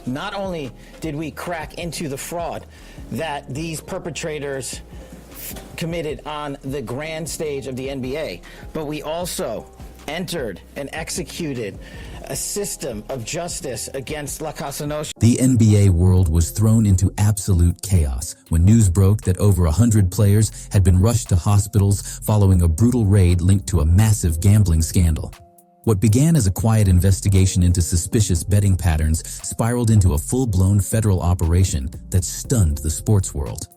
Not only did we crack into the fraud that these perpetrators committed on the grand stage of the NBA, but we also entered and executed a system of justice against La Casa Nostra. The NBA world was thrown into absolute chaos when news broke that over 100 players had been rushed to hospitals following a brutal raid linked to a massive gambling scandal. What began as a quiet investigation into suspicious betting patterns spiraled into a full-blown federal operation that stunned the sports world.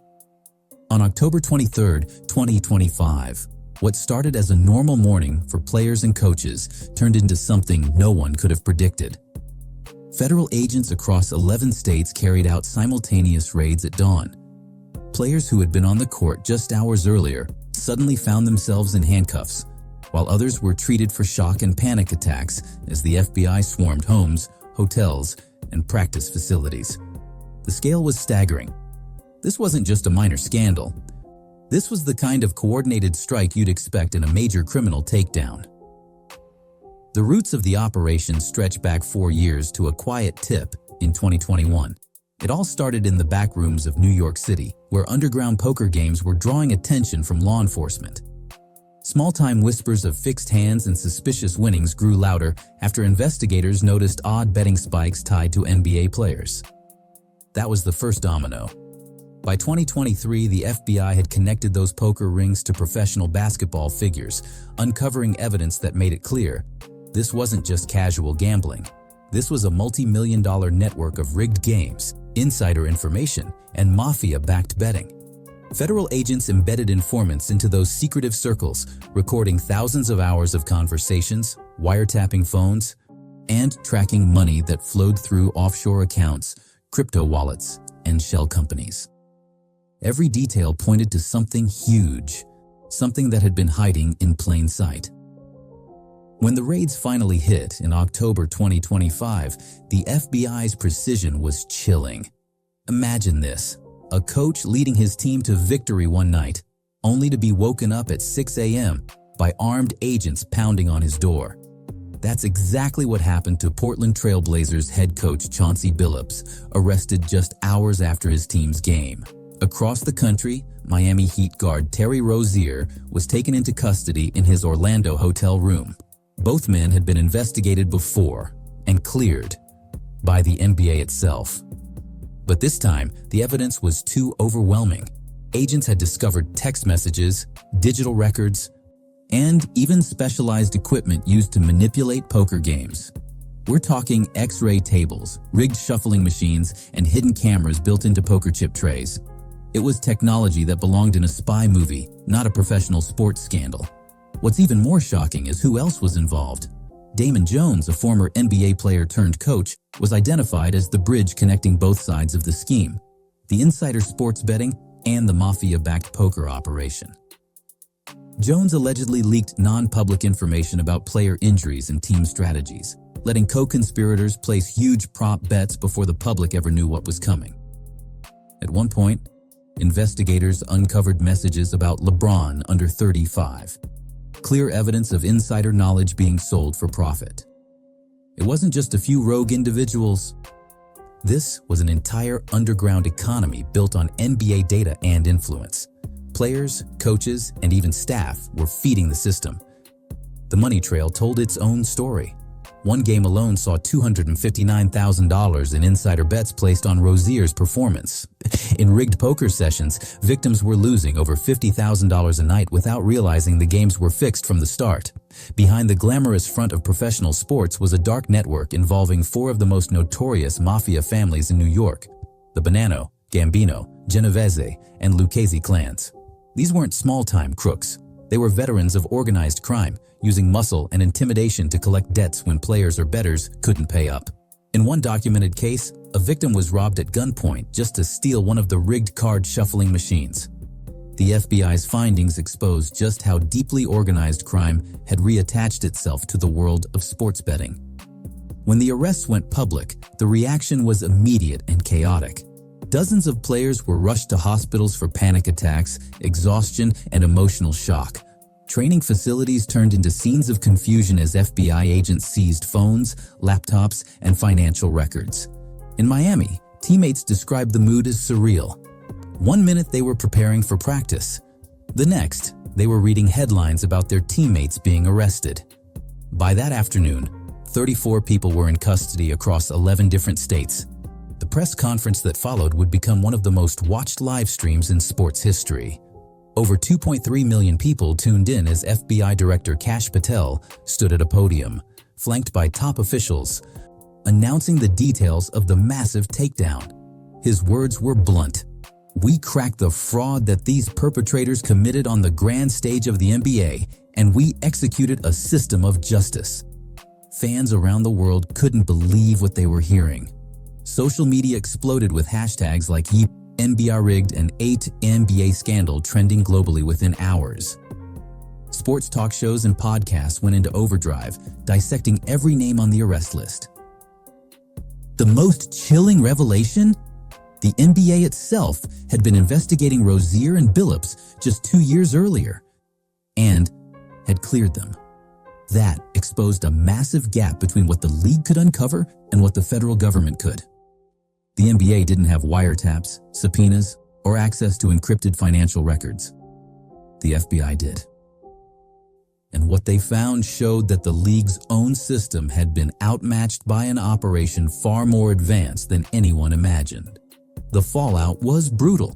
On October 23, 2025, what started as a normal morning for players and coaches turned into something no one could have predicted. Federal agents across 11 states carried out simultaneous raids at dawn. Players who had been on the court just hours earlier suddenly found themselves in handcuffs, while others were treated for shock and panic attacks as the FBI swarmed homes, hotels, and practice facilities. The scale was staggering. This wasn't just a minor scandal. This was the kind of coordinated strike you'd expect in a major criminal takedown. The roots of the operation stretch back 4 years to a quiet tip in 2021. It all started in the back rooms of New York City, where underground poker games were drawing attention from law enforcement. Small-time whispers of fixed hands and suspicious winnings grew louder after investigators noticed odd betting spikes tied to NBA players. That was the first domino. By 2023, the FBI had connected those poker rings to professional basketball figures, uncovering evidence that made it clear this wasn't just casual gambling. This was a multi-million-dollar network of rigged games, insider information, and mafia-backed betting. Federal agents embedded informants into those secretive circles, recording thousands of hours of conversations, wiretapping phones, and tracking money that flowed through offshore accounts, crypto wallets, and shell companies. Every detail pointed to something huge, something that had been hiding in plain sight. When the raids finally hit in October 2025, the FBI's precision was chilling. Imagine this: a coach leading his team to victory one night, only to be woken up at 6 a.m. by armed agents pounding on his door. That's exactly what happened to Portland Trail Blazers head coach Chauncey Billups, arrested just hours after his team's game. Across the country, Miami Heat guard Terry Rozier was taken into custody in his Orlando hotel room. Both men had been investigated before and cleared by the NBA itself. But this time, the evidence was too overwhelming. Agents had discovered text messages, digital records, and even specialized equipment used to manipulate poker games. We're talking X-ray tables, rigged shuffling machines, and hidden cameras built into poker chip trays. It was technology that belonged in a spy movie, not a professional sports scandal. What's even more shocking is who else was involved. Damon Jones, a former NBA player turned coach, was identified as the bridge connecting both sides of the scheme: the insider sports betting and the mafia-backed poker operation. Jones allegedly leaked non-public information about player injuries and team strategies, letting co-conspirators place huge prop bets before the public ever knew what was coming. At one point, investigators uncovered messages about LeBron under 35, clear evidence of insider knowledge being sold for profit. It wasn't just a few rogue individuals. This was an entire underground economy built on NBA data and influence. Players, coaches, and even staff were feeding the system. The money trail told its own story. One game alone saw $259,000 in insider bets placed on Rozier's performance. In rigged poker sessions, victims were losing over $50,000 a night without realizing the games were fixed from the start. Behind the glamorous front of professional sports was a dark network involving 4 of the most notorious mafia families in New York: the Bonanno, Gambino, Genovese, and Lucchese clans. These weren't small-time crooks. They were veterans of organized crime, using muscle and intimidation to collect debts when players or bettors couldn't pay up. In one documented case, a victim was robbed at gunpoint just to steal one of the rigged card shuffling machines. The FBI's findings exposed just how deeply organized crime had reattached itself to the world of sports betting. When the arrests went public, the reaction was immediate and chaotic. Dozens of players were rushed to hospitals for panic attacks, exhaustion, and emotional shock. Training facilities turned into scenes of confusion as FBI agents seized phones, laptops, and financial records. In Miami, teammates described the mood as surreal. One minute they were preparing for practice. The next, they were reading headlines about their teammates being arrested. By that afternoon, 34 people were in custody across 11 different states. The press conference that followed would become one of the most watched live streams in sports history. Over 2.3 million people tuned in as FBI Director Kash Patel stood at a podium, flanked by top officials, announcing the details of the massive takedown. His words were blunt. "We cracked the fraud that these perpetrators committed on the grand stage of the NBA, and we executed a system of justice." Fans around the world couldn't believe what they were hearing. Social media exploded with hashtags like NBA rigged and 8 NBA scandal trending globally within hours. Sports talk shows and podcasts went into overdrive, dissecting every name on the arrest list. The most chilling revelation? The NBA itself had been investigating Rozier and Billups just 2 years earlier, and had cleared them. That exposed a massive gap between what the league could uncover and what the federal government could. The NBA didn't have wiretaps, subpoenas, or access to encrypted financial records. The FBI did. And what they found showed that the league's own system had been outmatched by an operation far more advanced than anyone imagined. The fallout was brutal.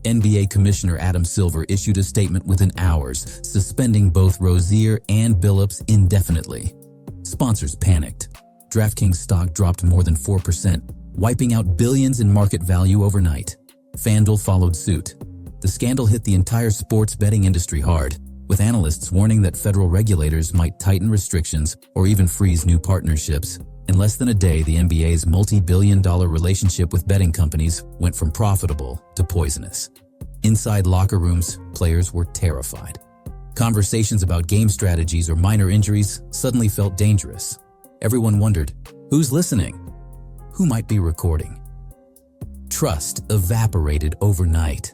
NBA Commissioner Adam Silver issued a statement within hours, suspending both Rozier and Billups indefinitely. Sponsors panicked. DraftKings stock dropped more than 4%, wiping out billions in market value overnight. FanDuel followed suit. The scandal hit the entire sports betting industry hard, with analysts warning that federal regulators might tighten restrictions or even freeze new partnerships. In less than a day, the NBA's multi-billion-dollar relationship with betting companies went from profitable to poisonous. Inside locker rooms, players were terrified. Conversations about game strategies or minor injuries suddenly felt dangerous. Everyone wondered, who's listening? Who might be recording? Trust evaporated overnight.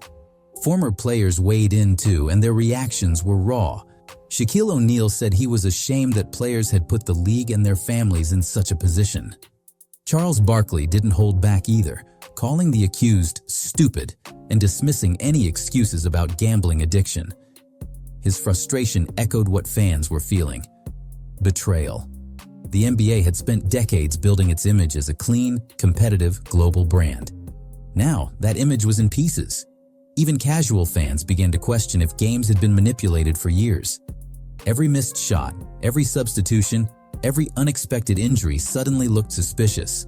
Former players weighed in too, and their reactions were raw. Shaquille O'Neal said he was ashamed that players had put the league and their families in such a position. Charles Barkley didn't hold back either, calling the accused stupid and dismissing any excuses about gambling addiction. His frustration echoed what fans were feeling: betrayal. The NBA had spent decades building its image as a clean, competitive, global brand. Now, that image was in pieces. Even casual fans began to question if games had been manipulated for years. Every missed shot, every substitution, every unexpected injury suddenly looked suspicious.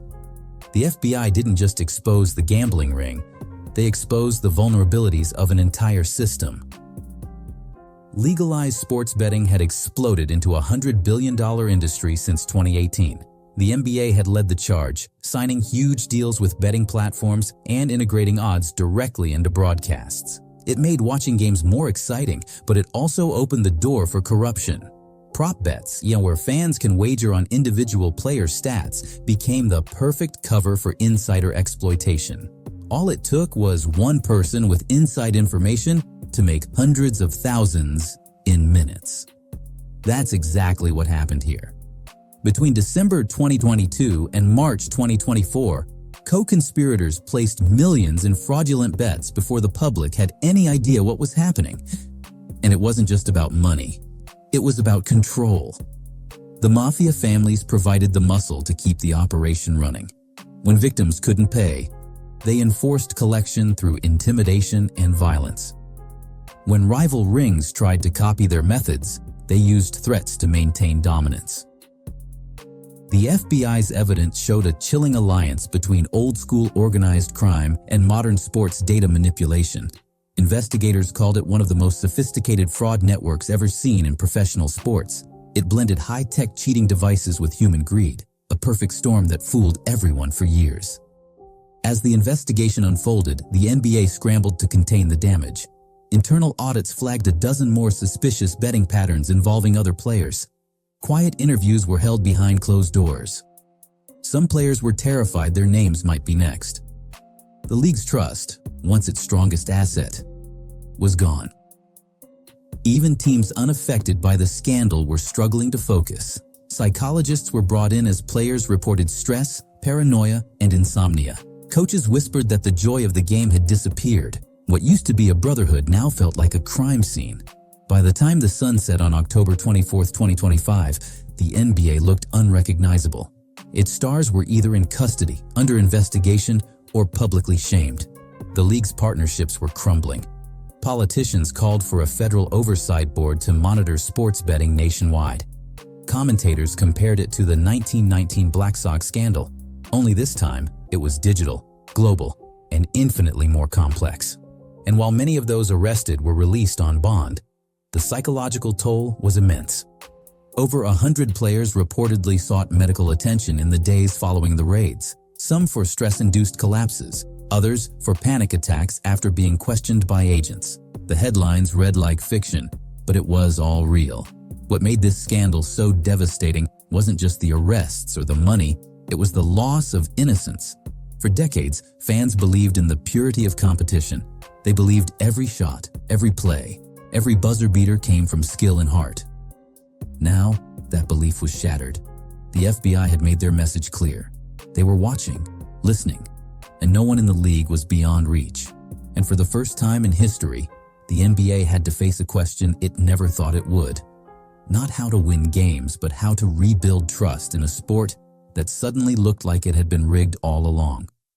The FBI didn't just expose the gambling ring, they exposed the vulnerabilities of an entire system. Legalized sports betting had exploded into a $100 billion industry since 2018. The NBA had led the charge, signing huge deals with betting platforms and integrating odds directly into broadcasts. It made watching games more exciting, but it also opened the door for corruption. Prop bets, where fans can wager on individual player stats, became the perfect cover for insider exploitation. All it took was one person with inside information to make hundreds of thousands in minutes. That's exactly what happened here. Between December 2022 and March 2024, co-conspirators placed millions in fraudulent bets before the public had any idea what was happening. And it wasn't just about money. It was about control. The mafia families provided the muscle to keep the operation running. When victims couldn't pay, they enforced collection through intimidation and violence. When rival rings tried to copy their methods, they used threats to maintain dominance. The FBI's evidence showed a chilling alliance between old-school organized crime and modern sports data manipulation. Investigators called it one of the most sophisticated fraud networks ever seen in professional sports. It blended high-tech cheating devices with human greed, a perfect storm that fooled everyone for years. As the investigation unfolded, the NBA scrambled to contain the damage. Internal audits flagged a dozen more suspicious betting patterns involving other players. Quiet interviews were held behind closed doors. Some players were terrified their names might be next. The league's trust, once its strongest asset, was gone. Even teams unaffected by the scandal were struggling to focus. Psychologists were brought in as players reported stress, paranoia, and insomnia. Coaches whispered that the joy of the game had disappeared. What used to be a brotherhood now felt like a crime scene. By the time the sun set on October 24, 2025, the NBA looked unrecognizable. Its stars were either in custody, under investigation, or publicly shamed. The league's partnerships were crumbling. Politicians called for a federal oversight board to monitor sports betting nationwide. Commentators compared it to the 1919 Black Sox scandal, only this time it was digital, global, and infinitely more complex. And while many of those arrested were released on bond, the psychological toll was immense. Over 100 players reportedly sought medical attention in the days following the raids, some for stress-induced collapses, others for panic attacks after being questioned by agents. The headlines read like fiction, but it was all real. What made this scandal so devastating wasn't just the arrests or the money, it was the loss of innocence. For decades, fans believed in the purity of competition. They believed every shot, every play, every buzzer beater came from skill and heart. Now, that belief was shattered. The FBI had made their message clear. They were watching, listening, and no one in the league was beyond reach. And for the first time in history, the NBA had to face a question it never thought it would. Not how to win games, but how to rebuild trust in a sport that suddenly looked like it had been rigged all along.